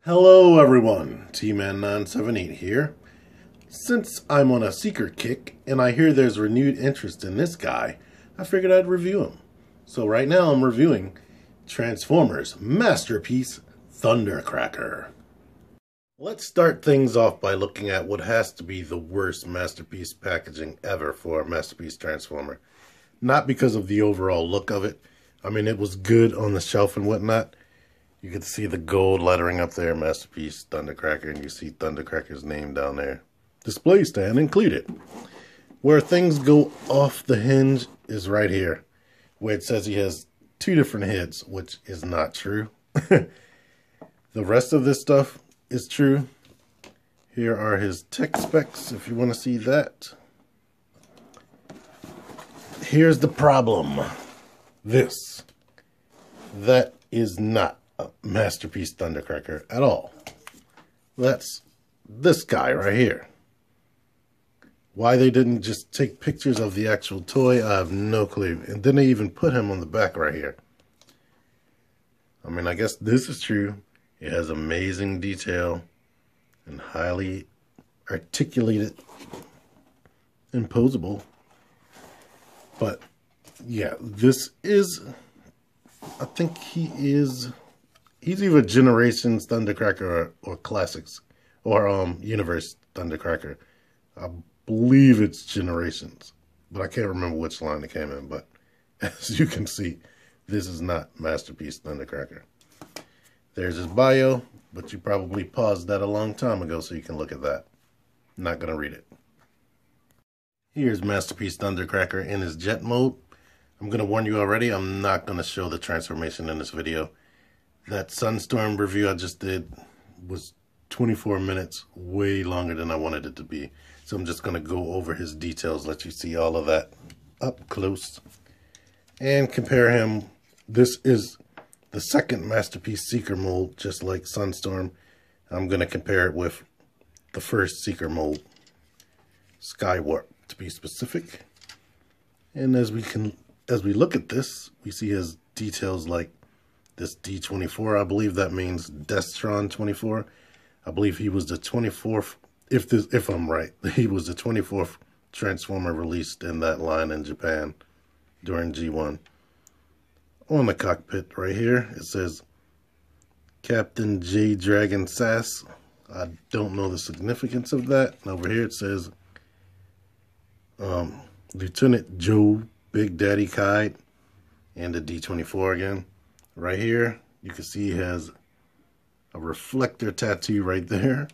Hello everyone, T-Man978 here. Since I'm on a Seeker kick and I hear there's renewed interest in this guy, I figured I'd review him. So right now I'm reviewing Transformers Masterpiece Thundercracker. Let's start things off by looking at what has to be the worst Masterpiece packaging ever for a Masterpiece Transformer. Not because of the overall look of it. I mean, it was good on the shelf and whatnot. You can see the gold lettering up there, Masterpiece Thundercracker, and you see Thundercracker's name down there. Display stand included. Where things go off the hinge is right here, where it says he has two different heads, which is not true. The rest of this stuff is true. Here are his tech specs, if you want to see that. Here's the problem. That is not a Masterpiece Thundercracker at all. That's this guy right here. Why they didn't just take pictures of the actual toy, I have no clue. And then they even put him on the back right here. I mean, I guess this is true. It has amazing detail and highly articulated and posable. But yeah, this is, I think he's either Generations Thundercracker or Classics or Universe Thundercracker. I believe it's Generations, but I can't remember which line it came in. But as you can see, this is not Masterpiece Thundercracker. There's his bio, but you probably paused that a long time ago, so you can look at that. Not gonna read it. Here's Masterpiece Thundercracker in his jet mode. I'm going to warn you already, I'm not going to show the transformation in this video. That Sunstorm review I just did was 24 minutes, way longer than I wanted it to be. So I'm just going to go over his details, let you see all of that up close. And compare him. This is the second Masterpiece Seeker mold, just like Sunstorm. I'm going to compare it with the first Seeker mold, Skywarp to be specific. And as we look at this, we see his details like this D24. I believe that means Destron 24. I believe he was the 24th, if I'm right, he was the 24th Transformer released in that line in Japan during G1. On the cockpit right here, it says Captain J. Dragon Sass. I don't know the significance of that. And over here it says Lieutenant Joe Big Daddy Kite, and the D24 again. Right here, you can see he has a reflector tattoo right there.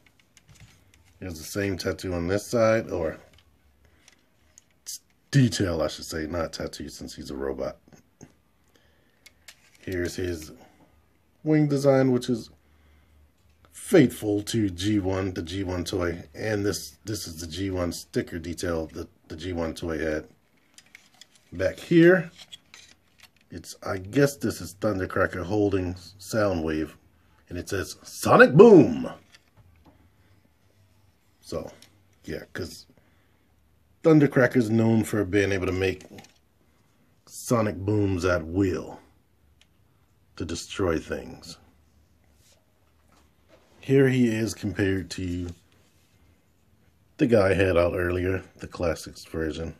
There's the same tattoo on this side, or detail, I should say, not tattoo since he's a robot. Here's his wing design, which is faithful to G1, the G1 toy, and this is the G1 sticker detail that the G1 toy had. Back here, I guess this is Thundercracker holding Soundwave, and it says Sonic Boom. So, yeah, because Thundercracker's known for being able to make sonic booms at will to destroy things. Here he is compared to the guy I had out earlier, the Classics version.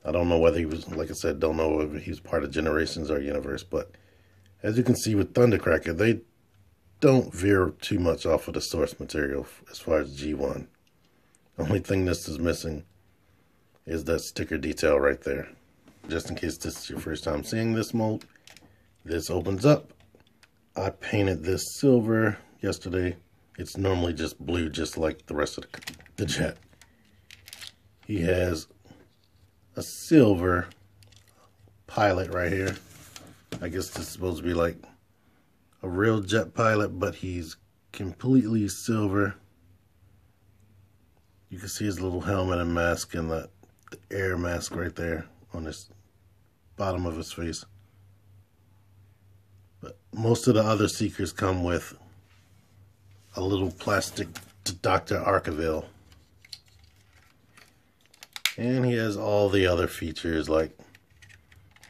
I don't know whether he was, like I said, don't know if he's part of Generations or Universe, but as you can see with Thundercracker, they don't veer too much off of the source material as far as G1. The only thing this is missing is that sticker detail right there. Just in case this is your first time seeing this mold, this opens up. I painted this silver yesterday. It's normally just blue, just like the rest of the jet. He has a silver pilot right here. I guess this is supposed to be like a real jet pilot, but he's completely silver. You can see his little helmet and mask and the air mask right there on this bottom of his face. But most of the other Seekers come with a little plastic Dr. Arkaville. And he has all the other features like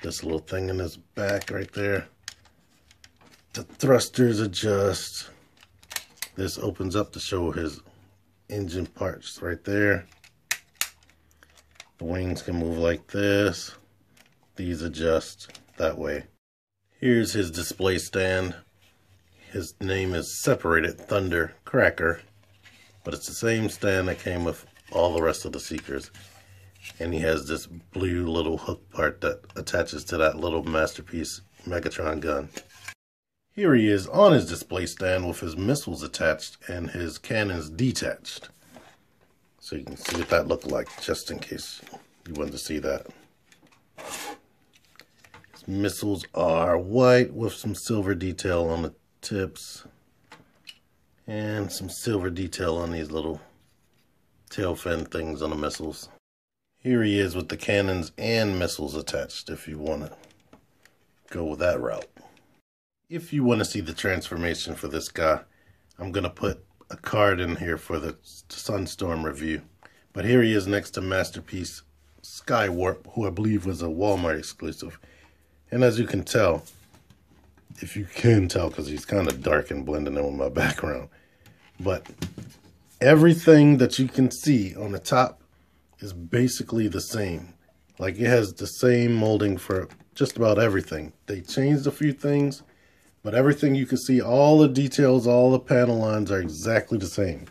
this little thing in his back right there. The thrusters adjust. This opens up to show his engine parts right there. The wings can move like this. These adjust that way. Here's his display stand. His name is separated Thundercracker, but it's the same stand that came with all the rest of the Seekers. And he has this blue little hook part that attaches to that little Masterpiece Megatron gun. Here he is on his display stand with his missiles attached and his cannons detached. So you can see what that looked like, just in case you wanted to see that. His missiles are white with some silver detail on the tips. And some silver detail on these little tail fin things on the missiles. Here he is with the cannons and missiles attached if you want to go with that route. If you want to see the transformation for this guy, I'm going to put a card in here for the Sunstorm review. But here he is next to Masterpiece Skywarp, who I believe was a Walmart exclusive. And as you can tell, if you can tell, because he's kind of dark and blending in with my background, but everything that you can see on the top is basically the same. Like, it has the same molding for just about everything. They changed a few things, but everything you can see, all the details, all the panel lines are exactly the same.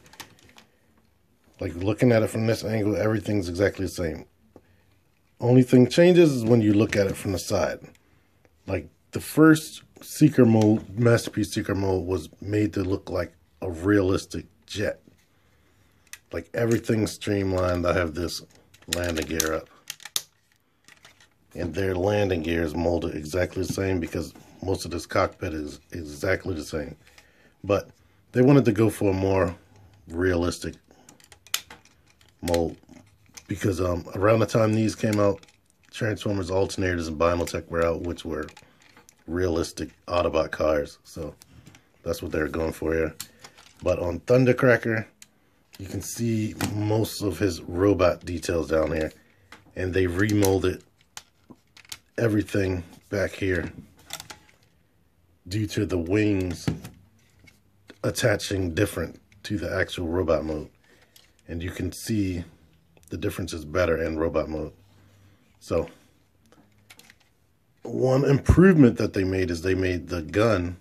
Like, looking at it from this angle, everything's exactly the same. Only thing changes is when you look at it from the side. Like, the first Seeker mold, Masterpiece Seeker mold, was made to look like a realistic jet. Like, everything's streamlined. I have this landing gear up. And their landing gear is molded exactly the same because most of this cockpit is exactly the same. But they wanted to go for a more realistic mold because around the time these came out, Transformers alternators and Binaltech were out, which were realistic Autobot cars. So that's what they're going for here. But on Thundercracker, you can see most of his robot details down here. And they remolded everything back here due to the wings attaching different to the actual robot mode. And you can see the difference is better in robot mode. So one improvement that they made is they made the gun.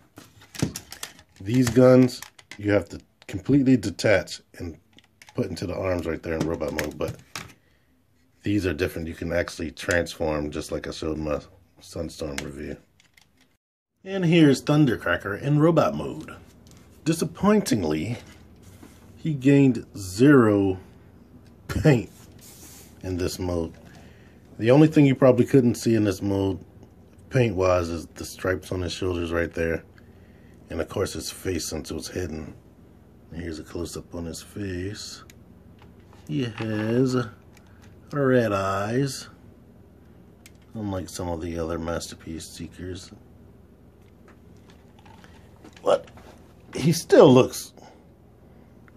These guns you have to completely detach and put into the arms right there in robot mode, but these are different. You can actually transform just like I showed in my Sunstorm review. And here's Thundercracker in robot mode. Disappointingly, he gained 0 paint in this mode. The only thing you probably couldn't see in this mode, paint-wise, is the stripes on his shoulders right there. And of course his face, since it was hidden. And here's a close-up on his face. He has red eyes, unlike some of the other Masterpiece Seekers. But he still looks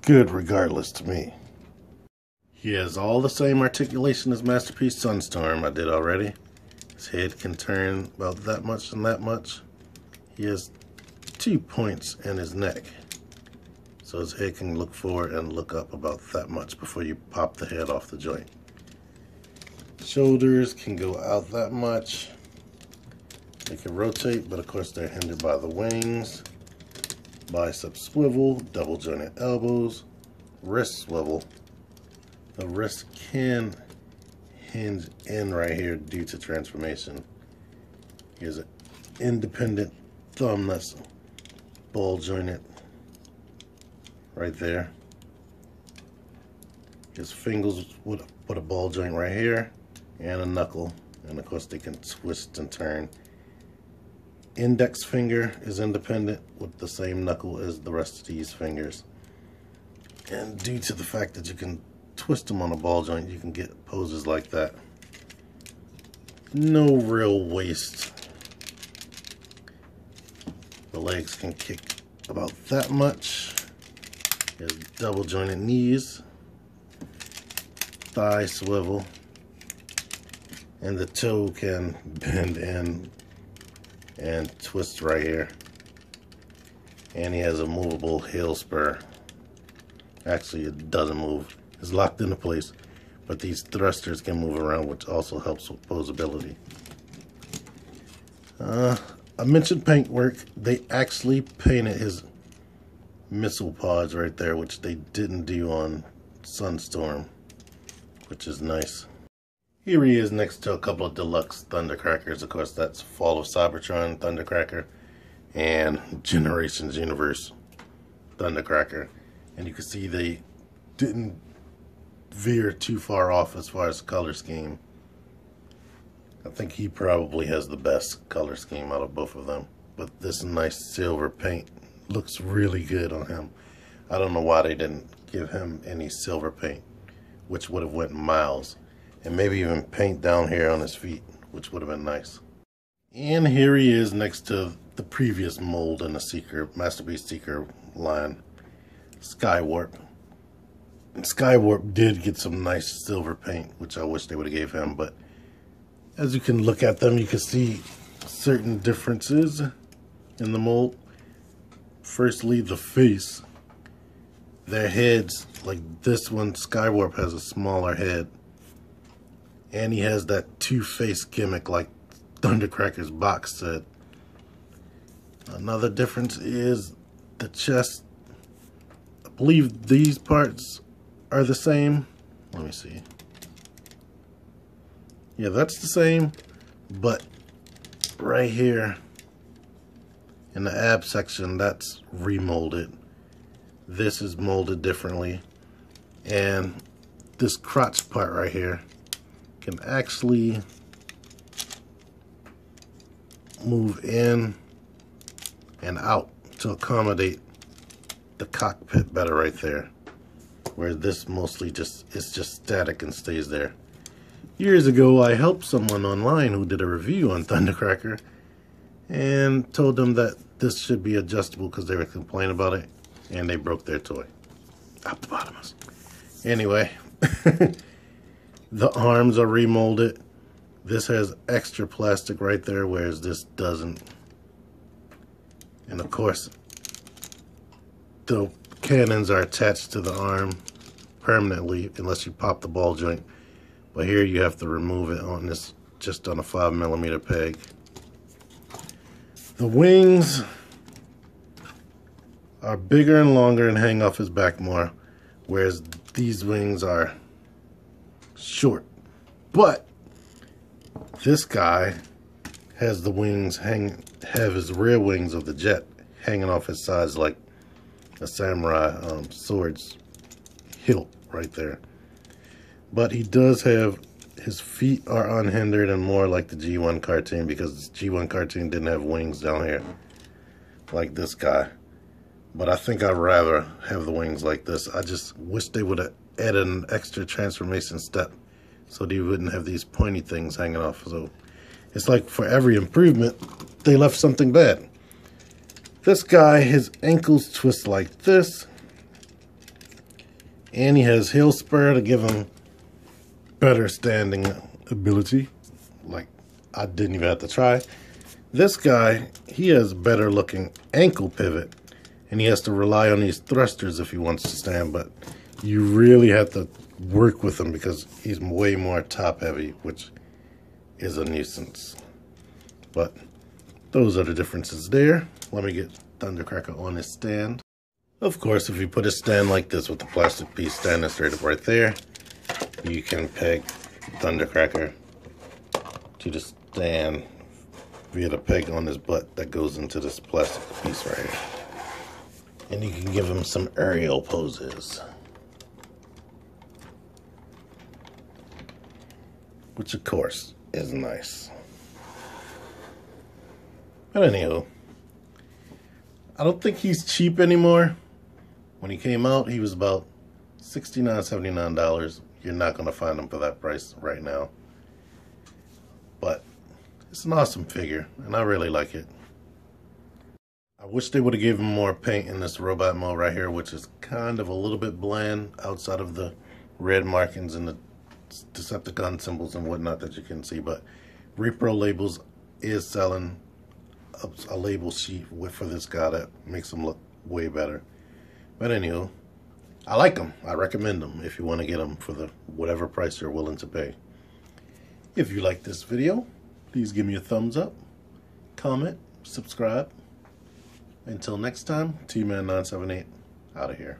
good regardless to me. He has all the same articulation as Masterpiece Sunstorm I did already. His head can turn about that much and that much. He has 2 points in his neck. So his head can look forward and look up about that much before you pop the head off the joint. Shoulders can go out that much. They can rotate, but of course they're hindered by the wings. Bicep swivel, double jointed elbows, wrist swivel. The wrist can hinge in right here due to transformation. Here's an independent thumb that's ball jointed right there. His fingers would put a ball joint right here and a knuckle, and of course they can twist and turn. Index finger is independent with the same knuckle as the rest of these fingers. And due to the fact that you can twist them on a ball joint, you can get poses like that. No real waist. The legs can kick about that much. He has double jointed knees, thigh swivel, and the toe can bend in and twist right here. And he has a movable heel spur. Actually, it doesn't move. It's locked into place. But these thrusters can move around, which also helps with posability. I mentioned paintwork. They actually painted his missile pods right there, which they didn't do on Sunstorm, which is nice. Here he is next to a couple of deluxe Thundercrackers. Of course, that's Fall of Cybertron Thundercracker and Generations Universe Thundercracker. And you can see they didn't veer too far off as far as color scheme. I think he probably has the best color scheme out of both of them. But this nice silver paint looks really good on him. I don't know why they didn't give him any silver paint, which would have went miles. And maybe even paint down here on his feet, which would have been nice. And here he is next to the previous mold in the Seeker, Masterpiece Seeker line, Skywarp. And Skywarp did get some nice silver paint, which I wish they would have gave him, but as you can look at them, you can see certain differences in the mold. Firstly, the face. Their heads, like this one, Skywarp has a smaller head. And he has that two-face gimmick like Thundercracker's box said. Another difference is the chest. I believe these parts are the same. Let me see. Yeah, that's the same, but right here in the ab section, that's remolded. This is molded differently. And this crotch part right here can actually move in and out to accommodate the cockpit better right there. Where this mostly it's just static and stays there. Years ago, I helped someone online who did a review on Thundercracker and told them that this should be adjustable because they were complaining about it, and they broke their toy. Optimus. Anyway, the arms are remolded. This has extra plastic right there, whereas this doesn't. And of course, the cannons are attached to the arm permanently unless you pop the ball joint. But here you have to remove it on this, just on a 5mm peg. The wings are bigger and longer and hang off his back more, whereas these wings are short. But this guy has the wings have his rear wings of the jet hanging off his sides like a samurai sword's hilt right there. But he does have, his feet are unhindered and more like the G1 cartoon, because the G1 cartoon didn't have wings down here like this guy. But I think I'd rather have the wings like this. I just wish they would have added an extra transformation step so they wouldn't have these pointy things hanging off. So it's like for every improvement, they left something bad. This guy, his ankles twist like this. And he has heel spur to give him better standing ability. Like, I didn't even have to try. This guy, he has better looking ankle pivot. And he has to rely on these thrusters if he wants to stand. But you really have to work with him because he's way more top heavy, which is a nuisance. But those are the differences there. Let me get Thundercracker on his stand. Of course, if you put a stand like this with the plastic piece standing straight up right there, you can peg Thundercracker to the stand via the peg on his butt that goes into this plastic piece right here. And you can give him some aerial poses, which of course is nice. But anyhow, I don't think he's cheap anymore. When he came out, he was about $69, $79. You're not going to find him for that price right now. But it's an awesome figure, and I really like it. I wish they would have given him more paint in this robot mode right here, which is kind of a little bit bland outside of the red markings and the Decepticon symbols and whatnot that you can see. But Repro Labels is selling a label sheet for this guy that makes him look way better. But anywho, I like them. I recommend them if you want to get them for the whatever price you're willing to pay. If you like this video, please give me a thumbs up, comment, subscribe. Until next time, T-Man978 out of here.